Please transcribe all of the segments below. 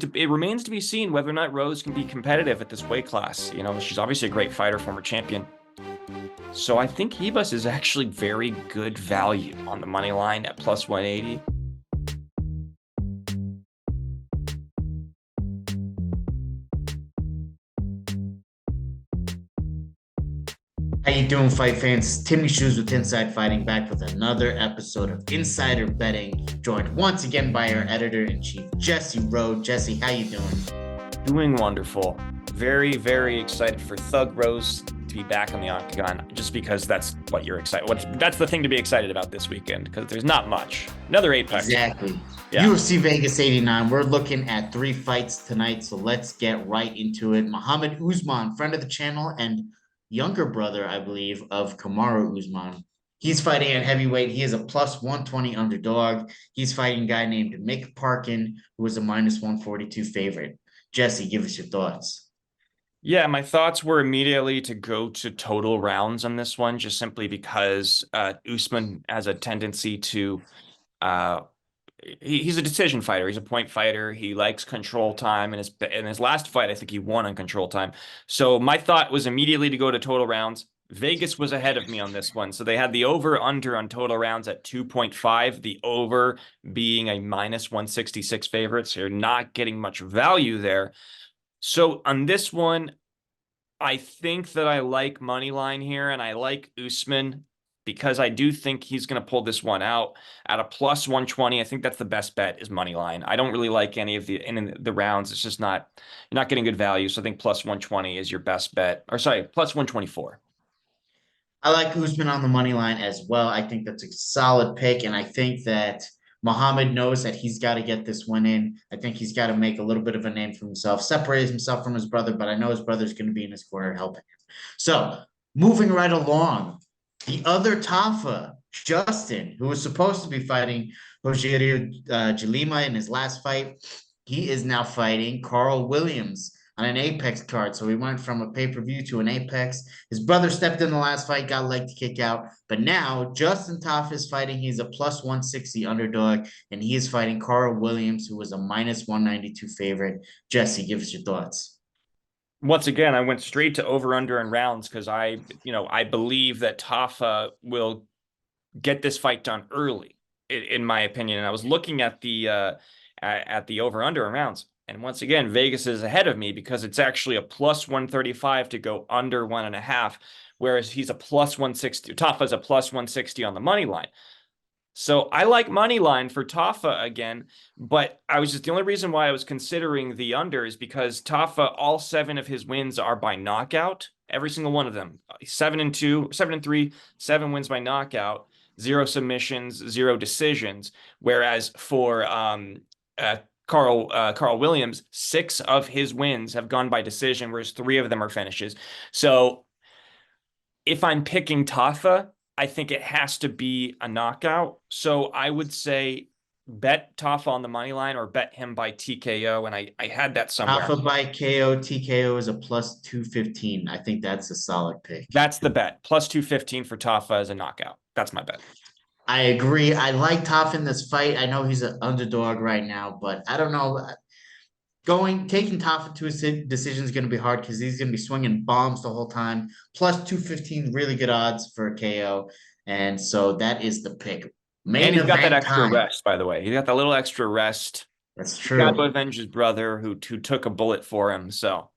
it remains to be seen whether or not Rose can be competitive at this weight class. You know, she's obviously a great fighter, former champion. So I think Hebus is actually very good value on the money line at plus 180. How you doing, fight fans? Timmy Shoes with Inside Fighting, back with another episode of Insider Betting, joined once again by our editor-in-chief, Jesse Rowe. Jesse, how you doing? Doing wonderful. Very, very excited for Thug Rose to be back on the octagon, just because that's what you're excited. That's the thing to be excited about this weekend, because there's not much. Another Apex. Exactly. Yeah. UFC Vegas 89. We're looking at 3 fights tonight, so let's get right into it. Mohammed Usman, friend of the channel and younger brother, I believe, of Kamaru Usman. He's fighting at heavyweight. He is a plus 120 underdog. He's fighting a guy named Mick Parkin, who is a minus 142 favorite. Jesse, give us your thoughts. Yeah, my thoughts were immediately to go to total rounds on this one, just simply because Usman has a tendency to uh, he's a decision fighter. He's a point fighter. He likes control time. In his last fight, I think he won on control time. So my thought was immediately to go to total rounds. Vegas was ahead of me on this one. So they had the over under on total rounds at 2.5, the over being a minus 166 favorite. So you're not getting much value there. So on this one, I think that I like money line here, and I like Usman because I do think he's going to pull this one out at a plus 120. I think that's the best bet is money line. I don't really like any of in the rounds. It's just not, you're not getting good value. So I think plus 120 is your best bet. Or sorry, plus 124. I like Usman on the money line as well. I think that's a solid pick, and I think that Muhammad knows that he's got to get this win in. I think he's got to make a little bit of a name for himself, separate himself from his brother, but I know his brother's going to be in his corner helping him. So, moving right along, the other Tafa, Justin, who was supposed to be fighting Rogerio Jalima in his last fight, he is now fighting Karl Williams on an Apex card. So he went from a pay-per-view to an Apex. His brother stepped in the last fight, got leg to kick out. But now Justin Tafa is fighting. He's a plus 160 underdog, and he is fighting Karl Williams, who was a minus 192 favorite. Jesse, give us your thoughts. Once again, I went straight to over under in rounds because I believe that Tafa will get this fight done early, in my opinion. And I was looking at the over under in rounds. And once again, Vegas is ahead of me because it's actually a plus 135 to go under 1.5, whereas he's a plus 160. Tafa's a plus 160 on the money line. So I like money line for Tafa again, but the only reason why I was considering the under is because Tafa, all 7 of his wins are by knockout. Every single one of them, 7-2, 7-3, 7 wins by knockout, 0 submissions, 0 decisions. Whereas for Karl Williams, 6 of his wins have gone by decision, whereas 3 of them are finishes. So if I'm picking Tafa, I think it has to be a knockout. So I would say bet Tafa on the money line or bet him by TKO. And I had that somewhere. Tafa by KO, TKO is a plus 215. I think that's a solid pick. That's the bet. Plus 215 for Tafa as a knockout. That's my bet. I agree. I like Tafa in this fight. I know he's an underdog right now, but I don't know. Taking Tafa to his decision is going to be hard because he's going to be swinging bombs the whole time. Plus 215, really good odds for KO. And so that is the pick. And he's got that extra rest, by the way. He got that little extra rest. That's true. Got to avenge his brother who took a bullet for him. So,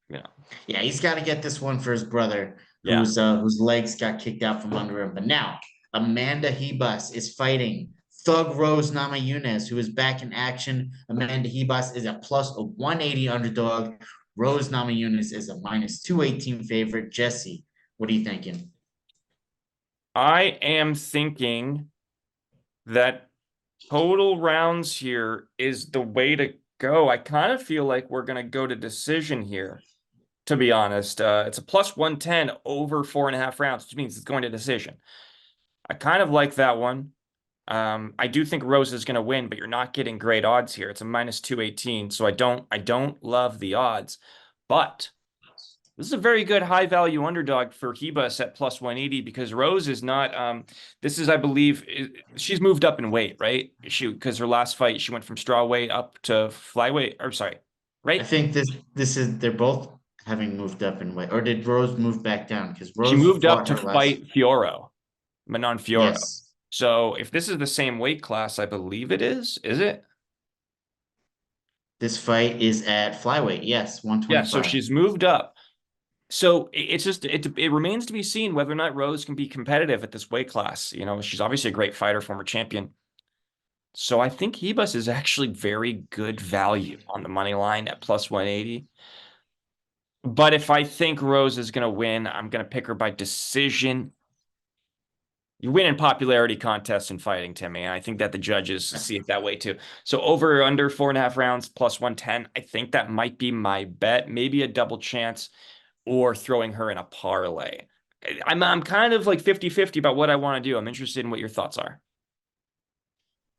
Yeah, he's got to get this one for his brother, yeah. whose legs got kicked out from under him. But now Amanda Ribas is fighting Thug Rose Namajunas, who is back in action. Amanda Ribas is a plus 180 underdog. Rose Namajunas is a minus 218 favorite. Jesse, what are you thinking? I am thinking that total rounds here is the way to go. I kind of feel like we're going to go to decision here, to be honest. It's a plus 110 over 4.5 rounds, which means it's going to decision. I kind of like that one. I do think Rose is going to win, but you're not getting great odds here. It's a minus 218, so I don't love the odds. But This is a very good high value underdog for Ribas at plus 180 because Rose is not. This is, I believe, she's moved up in weight, right? Because her last fight she went from strawweight up to flyweight. Or sorry, I right? think this is they're both having moved up in weight, or did Rose move back down? Because She Rose moved up fought to her last. fight Fioro, Manon Fioro. Yes, So if this is the same weight class, I believe it is. Is it? this fight is at flyweight. Yes, Yeah. So 125. she's moved up. So it's just it remains to be seen whether or not Rose can be competitive at this weight class. You know, she's obviously a great fighter, former champion. So I think Hebus is actually very good value on the money line at plus 180. But if I think Rose is going to win, I'm going to pick her by decision. You win in popularity contests and fighting, Timmy. And I think that the judges see it that way too. So over or under 4.5 rounds plus 110, I think that might be my bet. Maybe a double chance or throwing her in a parlay. I'm kind of like 50-50 about what I want to do. I'm interested in what your thoughts are.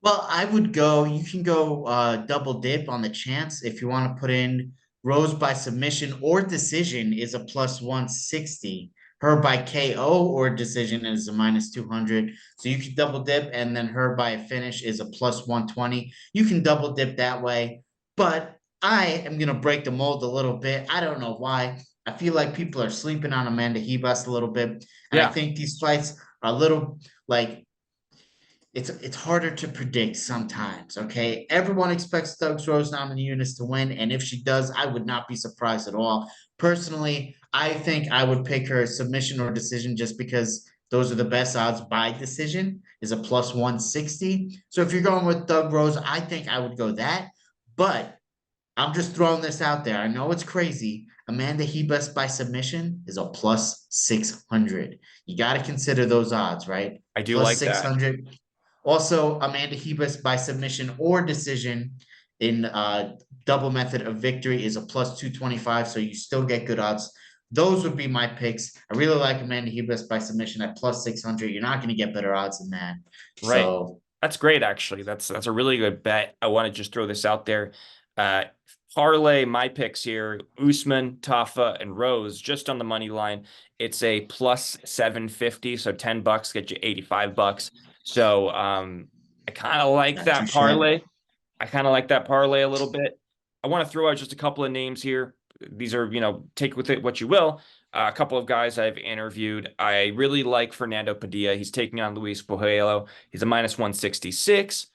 Well, I would go. You can go double dip on the chance if you want to put in Rose by submission or decision is a plus 160. Her by KO or decision is a minus 200. So you can double dip, and then her by a finish is a plus 120. You can double dip that way. But I am going to break the mold a little bit. I don't know why. I feel like people are sleeping on Amanda Ribas a little bit. And I Yeah, think these fights are a little like it's harder to predict sometimes. Okay, everyone expects Doug Rose Namajunas to win, and if she does, I would not be surprised at all. Personally, I think I would pick her submission or decision just because those are the best odds by decision is a plus 160. So if you're going with Doug Rose, I think I would go that. But I'm just throwing this out there. I know it's crazy. Amanda Ribas by submission is a plus 600. You got to consider those odds, right? I do Plus like that. 600. Also, Amanda Ribas by submission or decision in double method of victory is a plus 225. So you still get good odds. Those would be my picks. I really like Amanda Ribas by submission at plus 600. You're not going to get better odds than that. Right. So, That's great, actually. That's a really good bet. I want to just throw this out there. Uh, Parlay my picks here: Usman, Tafa, and Rose, just on the money line. It's a plus 750, so $10 get you $85. So I kind of like not too that shabby. parlay. I kind of like that parlay a little bit. I want to throw out just a couple of names here. These are, take with it what you will. A couple of guys I've interviewed. I really like Fernando Padilla. He's taking on Luis Puello. He's a minus 166.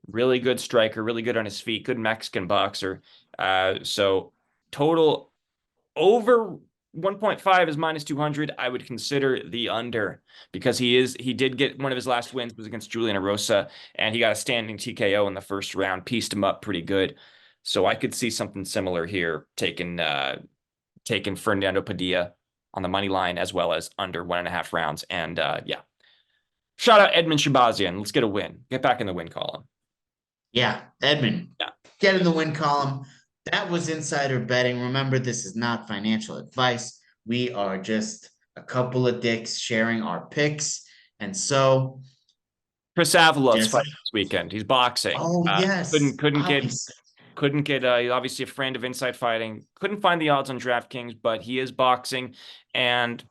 Really good striker, really good on his feet, good Mexican boxer. So total over 1.5 is minus 200. I would consider the under because he did get one of his last wins was against Julian Erosa, and he got a standing TKO in the first round, pieced him up pretty good. So I could see something similar here, taking Fernando Padilla on the money line as well as under 1.5 rounds. And yeah, shout out Edmund Shabazian. Let's get a win. Get back in the win column. Yeah, Edmund, Yeah. get in the win column. That was insider betting. Remember, this is not financial advice. We are just a couple of dicks sharing our picks. And so, Chris Avila's Jesse, fighting this weekend. He's boxing. oh, yes, Couldn't get obviously. obviously a friend of Inside Fighting. Couldn't find the odds on DraftKings, but he is boxing, and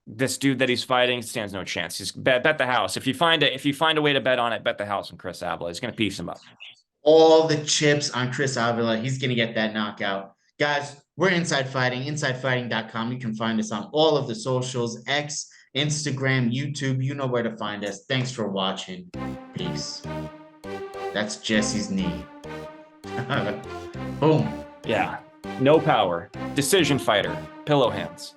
this dude that he's fighting stands no chance. He's bet the house. If you find a way to bet on it, bet the house on Chris Avila. He's gonna piece him up. All the chips on Chris Avila. He's going to get that knockout. Guys, we're Inside Fighting, insidefighting.com. You can find us on all of the socials, X, Instagram, YouTube. You know where to find us. Thanks for watching. Peace. That's Jesse's knee. Boom. Yeah. No power. Decision fighter. Pillow hands.